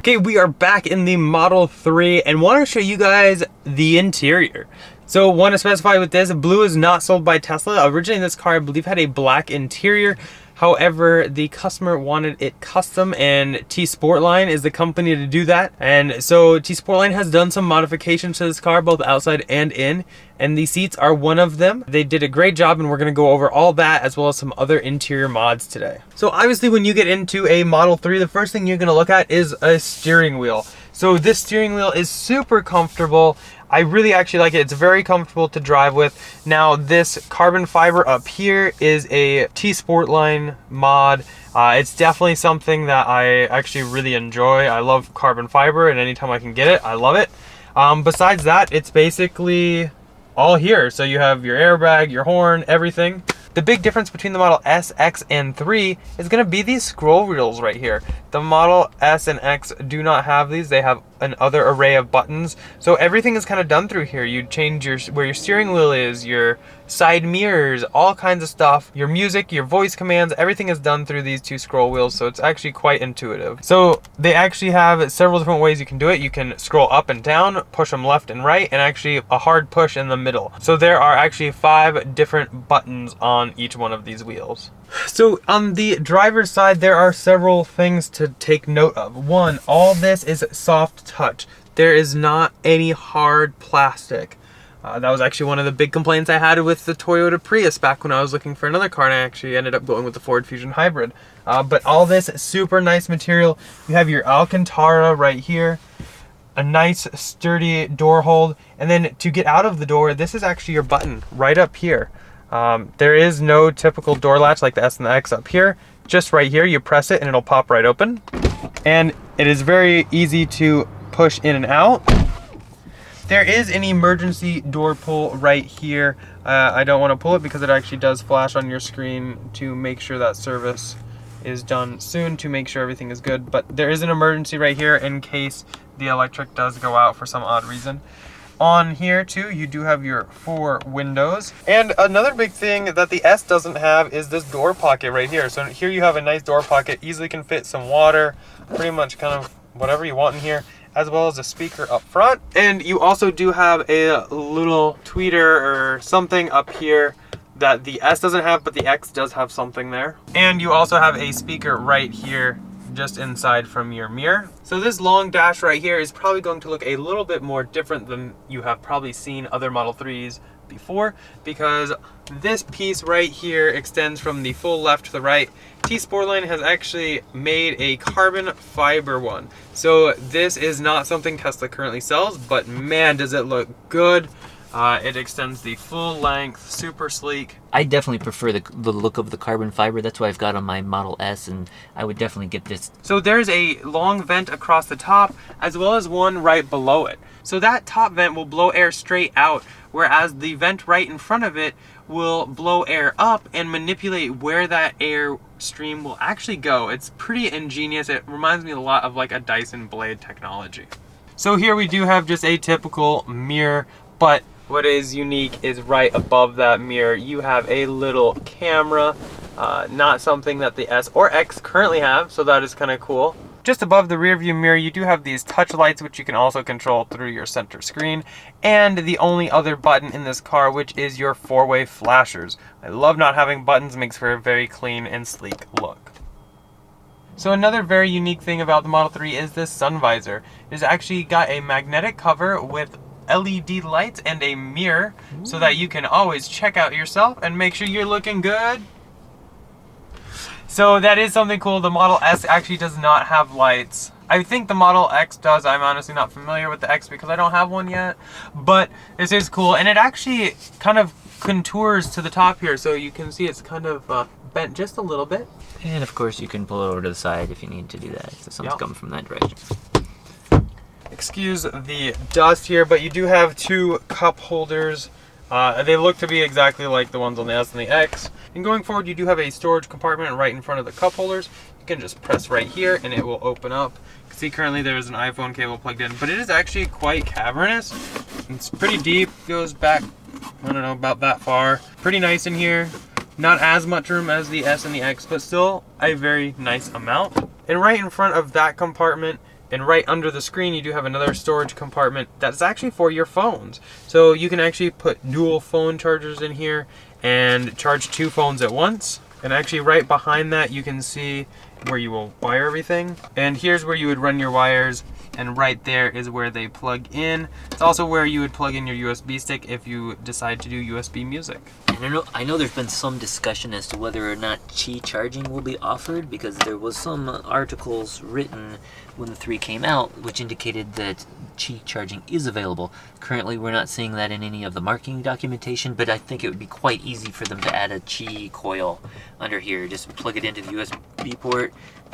Okay, we are back in the Model 3 and want to show you guys the interior. So want to specify with this, blue is not sold by Tesla. Originally this car I believe had a black interior. However, the customer wanted it custom and T-Sportline is the company to do that. And so T-Sportline has done some modifications to this car, both outside and in, and the seats are one of them. They did a great job and we're gonna go over all that as well as some other interior mods today. So obviously when you get into a Model 3, the first thing you're gonna look at is a steering wheel. So this steering wheel is super comfortable. I really actually like it. It's very comfortable to drive with. Now this carbon fiber up here is a T-Sportline mod. It's definitely something that I actually really enjoy. I love carbon fiber and anytime I can get it, I love it. Besides that, it's basically all here. So you have your airbag, your horn, everything. The big difference between the Model S, X, and 3 is going to be these scroll wheels right here. The Model S and X do not have these. They have an other array of buttons. So everything is kind of done through here. You change where your steering wheel is, your side mirrors, all kinds of stuff. Your music, your voice commands, everything is done through these two scroll wheels. So it's actually quite intuitive. So they actually have several different ways you can do it. You can scroll up and down, push them left and right, and actually a hard push in the middle. So there are actually 5 different buttons on each one of these wheels. So on the driver's side, there are several things to take note of. One, all this is soft touch. There is not any hard plastic. That was actually one of the big complaints I had with the Toyota Prius back when I was looking for another car, and I actually ended up going with the Ford Fusion Hybrid. But all this super nice material. You have your Alcantara right here, a nice sturdy door hold, and then to get out of the door, this is actually your button right up here. There is no typical door latch like the S and the X up here. Just right here, you press it and it'll pop right open. And it is very easy to push in and out. There is an emergency door pull right here. I don't want to pull it because it actually does flash on your screen to make sure that service is done soon, to make sure everything is good. But there is an emergency right here in case the electric does go out for some odd reason. On here too, you do have your 4 windows. And another big thing that the S doesn't have is this door pocket right here. So here you have a nice door pocket, easily can fit some water, pretty much kind of whatever you want in here, as well as a speaker up front. And you also do have a little tweeter or something up here that the S doesn't have, but the X does have something there. And you also have a speaker right here just inside from your mirror. So this long dash right here is probably going to look a little bit more different than you have probably seen other Model 3s before, because this piece right here extends from the full left to the right. T-Sportline has actually made a carbon fiber one. So this is not something Tesla currently sells, but man, does it look good. It extends the full length, super sleek. I definitely prefer the look of the carbon fiber. That's what I've got on my Model S, and I would definitely get this. So there's a long vent across the top, as well as one right below it. So that top vent will blow air straight out, whereas the vent right in front of it will blow air up and manipulate where that air stream will actually go. It's pretty ingenious. It reminds me a lot of like a Dyson blade technology. So here we do have just a typical mirror, but what is unique is right above that mirror, you have a little camera, not something that the S or X currently have, so that is kind of cool. Just above the rear view mirror, you do have these touch lights, which you can also control through your center screen, and the only other button in this car, which is your 4-way flashers. I love not having buttons, makes for a very clean and sleek look. So another very unique thing about the Model 3 is this sun visor. It's actually got a magnetic cover with LED lights and a mirror. Ooh. So that you can always check out yourself and make sure you're looking good. So that is something cool. The Model S actually does not have lights. I think the Model X does. I'm honestly not familiar with the X because I don't have one yet. But this is cool, and it actually kind of contours to the top here, so you can see it's kind of bent just a little bit. And of course you can pull it over to the side if you need to do that, so something's coming from that direction. Excuse the dust here, but you do have 2 cup holders. They look to be exactly like the ones on the S and the X. And going forward, you do have a storage compartment right in front of the cup holders. You can just press right here and it will open up. You can see currently there's an iPhone cable plugged in, but it is actually quite cavernous. It's pretty deep, goes back, I don't know, about that far. Pretty nice in here. Not as much room as the S and the X, but still a very nice amount. And right in front of that compartment And right under the screen, you do have another storage compartment that's actually for your phones. So you can actually put dual phone chargers in here and charge 2 phones at once. And actually right behind that, you can see where you will wire everything. And here's where you would run your wires. And right there is where they plug in. It's also where you would plug in your USB stick if you decide to do USB music. And I know there's been some discussion as to whether or not Qi charging will be offered, because there was some articles written when the 3 came out which indicated that Qi charging is available. Currently we're not seeing that in any of the marketing documentation, but I think it would be quite easy for them to add a Qi coil under here. Just plug it into the USB port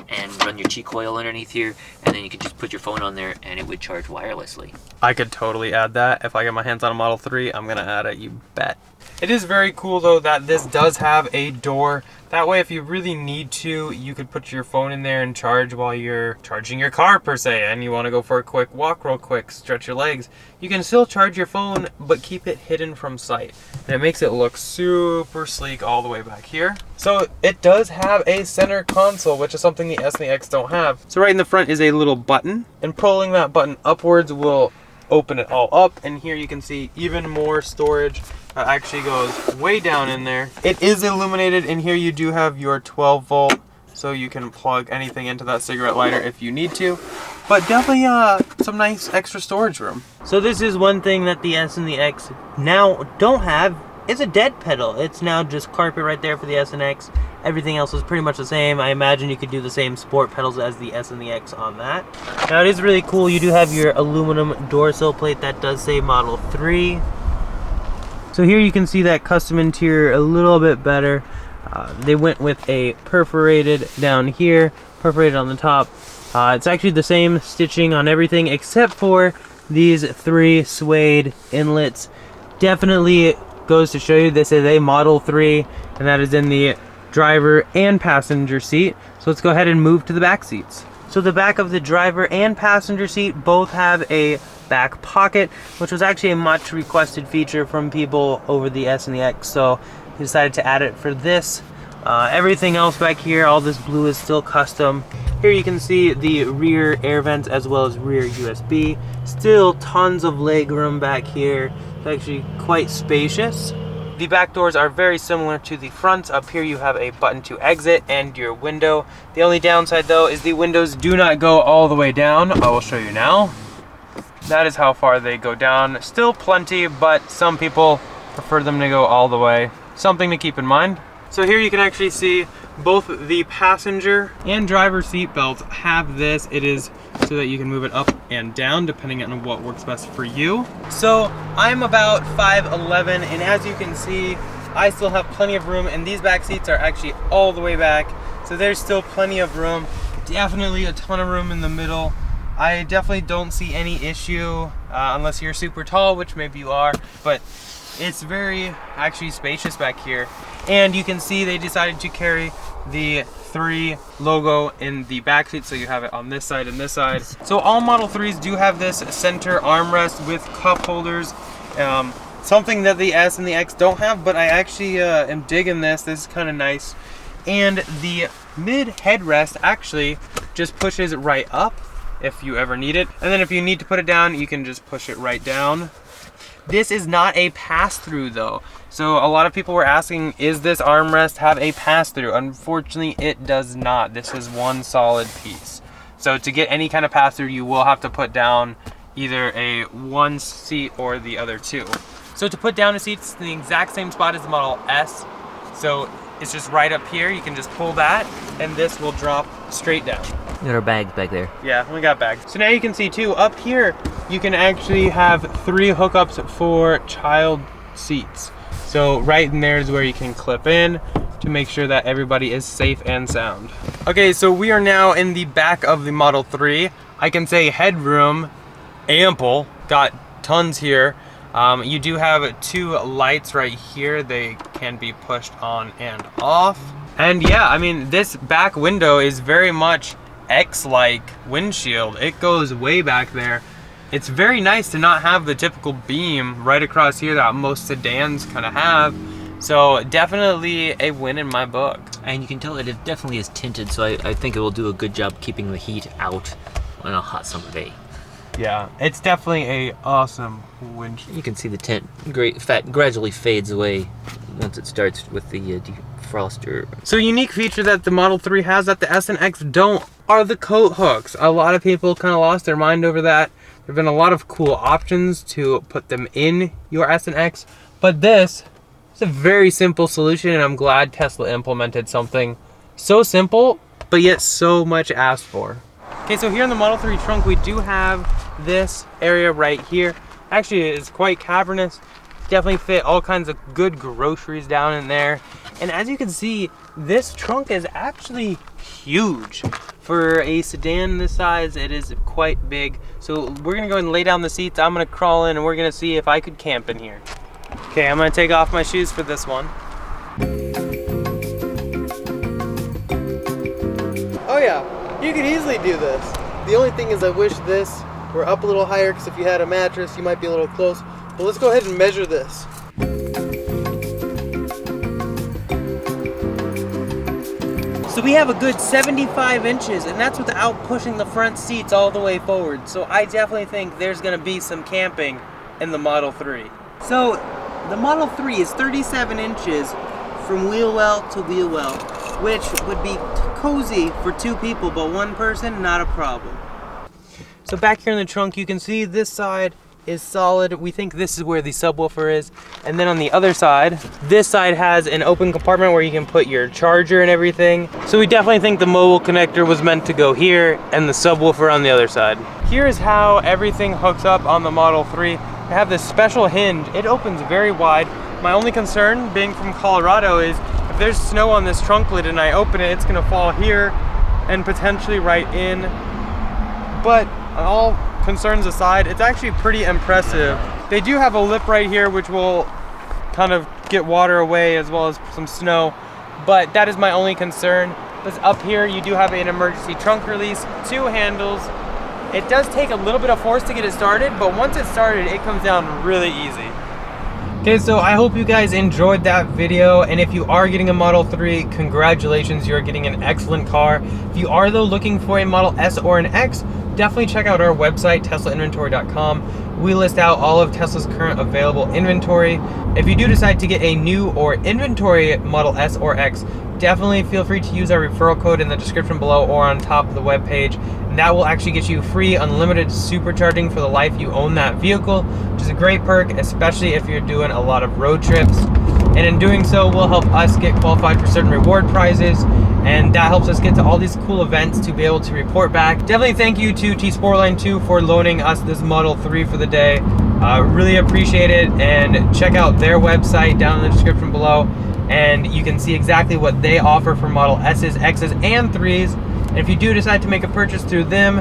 and run your Qi coil underneath here, and then you could just put your phone on there and it would charge wirelessly. I could totally add that. If I get my hands on a Model 3, I'm gonna add it, you bet. It is very cool though that this does have a door. That way if you really need to, you could put your phone in there and charge while you're charging your car per se, and you wanna go for a quick walk real quick, stretch your legs. You can still charge your phone, but keep it hidden from sight. And it makes it look super sleek all the way back here. So it does have a center console, which is something the S and the X don't have. So right in the front is a little button, and pulling that button upwards will open it all up, and here you can see even more storage that actually goes way down in there. It is illuminated, and here you do have your 12 volt, so you can plug anything into that cigarette lighter if you need to. But definitely some nice extra storage room. So this is one thing that the S and the X now don't have. It's a dead pedal. It's now just carpet right there for the S and X. Everything else is pretty much the same. I imagine you could do the same sport pedals as the S and the X on that. Now it is really cool. You do have your aluminum door sill plate that does say Model 3. So here you can see that custom interior a little bit better. They went with a perforated down here, perforated on the top. It's actually the same stitching on everything except for these 3 suede inlets. Definitely goes to show you this is a Model 3, and that is in the driver and passenger seat. So let's go ahead and move to the back seats. So the back of the driver and passenger seat both have a back pocket, which was actually a much requested feature from people over the S and the X, so we decided to add it for this. Everything else back here, all this blue is still custom. Here you can see the rear air vents as well as rear USB. Still tons of leg room back here. It's actually quite spacious. The back doors are very similar to the fronts. Up here you have a button to exit and your window. The only downside though is the windows do not go all the way down. I will show you now. That is how far they go down. Still plenty, but some people prefer them to go all the way. Something to keep in mind. So here you can actually see both the passenger and driver seat belts have this. It is so that you can move it up and down depending on what works best for you. So I'm about 5'11", and as you can see, I still have plenty of room, and these back seats are actually all the way back. So there's still plenty of room. Definitely a ton of room in the middle. I definitely don't see any issue unless you're super tall, which maybe you are, but it's very actually spacious back here. And you can see they decided to carry the 3 logo in the back seat, so you have it on this side and this side. So all Model 3s do have this center armrest with cup holders. Something that the S and the X don't have, but I actually am digging this. This is kind of nice. And the mid headrest actually just pushes right up if you ever need it. And then if you need to put it down, you can just push it right down. This is not a pass-through though. So a lot of people were asking, is this armrest have a pass-through? Unfortunately, it does not. This is one solid piece. So to get any kind of pass-through, you will have to put down either a one seat or the other 2. So to put down a seat, it's in the exact same spot as the Model S. So it's just right up here. You can just pull that, and this will drop straight down. We got our bags back there. Yeah, we got bags. So now you can see too, up here, you can actually have 3 hookups for child seats. So right in there is where you can clip in to make sure that everybody is safe and sound. Okay, so we are now in the back of the Model 3. I can say headroom, ample, got tons here. You do have 2 lights right here. They can be pushed on and off. And yeah, I mean, this back window is very much X-like windshield. It goes way back there. It's very nice to not have the typical beam right across here that most sedans kind of have. So definitely a win in my book. And you can tell that it definitely is tinted, so I think it will do a good job keeping the heat out on a hot summer day. Yeah, it's definitely a awesome windshield. You can see the tint gradually fades away once it starts with the defroster. So a unique feature that the Model 3 has that the S and X don't are the coat hooks. A lot of people kind of lost their mind over that. There have been a lot of cool options to put them in your S and X, but this is a very simple solution, and I'm glad Tesla implemented something so simple, but yet so much asked for. Okay, so here in the Model 3 trunk, we do have this area right here. Actually, it's quite cavernous. Definitely fit all kinds of good groceries down in there. And as you can see, this trunk is actually huge. For a sedan this size, it is quite big. So we're gonna go ahead and lay down the seats. I'm gonna crawl in and we're gonna see if I could camp in here. Okay, I'm gonna take off my shoes for this one. Oh yeah. You could easily do this. The only thing is I wish this were up a little higher, because if you had a mattress, you might be a little close. But let's go ahead and measure this. So we have a good 75 inches, and that's without pushing the front seats all the way forward. So I definitely think there's gonna be some camping in the Model 3. So the Model 3 is 37 inches from wheel well to wheel well, which would be cozy for 2 people, but 1 person, not a problem. So back here in the trunk, you can see this side is solid. We think this is where the subwoofer is. And then on the other side, this side has an open compartment where you can put your charger and everything. So we definitely think the mobile connector was meant to go here and the subwoofer on the other side. Here is how everything hooks up on the Model 3. I have this special hinge. It opens very wide. My only concern, being from Colorado, is if there's snow on this trunk lid and I open it, it's gonna fall here and potentially right in. But all concerns aside, it's actually pretty impressive. They do have a lip right here which will kind of get water away as well as some snow, but that is my only concern. Because up here you do have an emergency trunk release, 2 handles. It does take a little bit of force to get it started, but once it's started, it comes down really easy. Okay, so I hope you guys enjoyed that video, and if you are getting a Model 3, congratulations, you're getting an excellent car. If you are though looking for a Model S or an X, definitely check out our website, teslainventory.com. We list out all of Tesla's current available inventory. If you do decide to get a new or inventory Model S or X, definitely feel free to use our referral code in the description below or on top of the webpage. And that will actually get you free unlimited supercharging for the life you own that vehicle, which is a great perk, especially if you're doing a lot of road trips. And in doing so, will help us get qualified for certain reward prizes, and that helps us get to all these cool events to be able to report back. Definitely thank you to T-Sportline 2 for loaning us this Model 3 for the day. Really appreciate it, and check out their website down in the description below, and you can see exactly what they offer for Model S's, X's, and 3s. And if you do decide to make a purchase through them,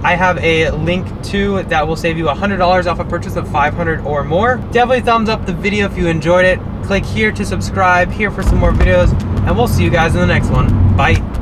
I have a link to that will save you $100 off a purchase of $500 or more. Definitely thumbs up the video if you enjoyed it. Click here to subscribe, here for some more videos, and we'll see you guys in the next one. Bye.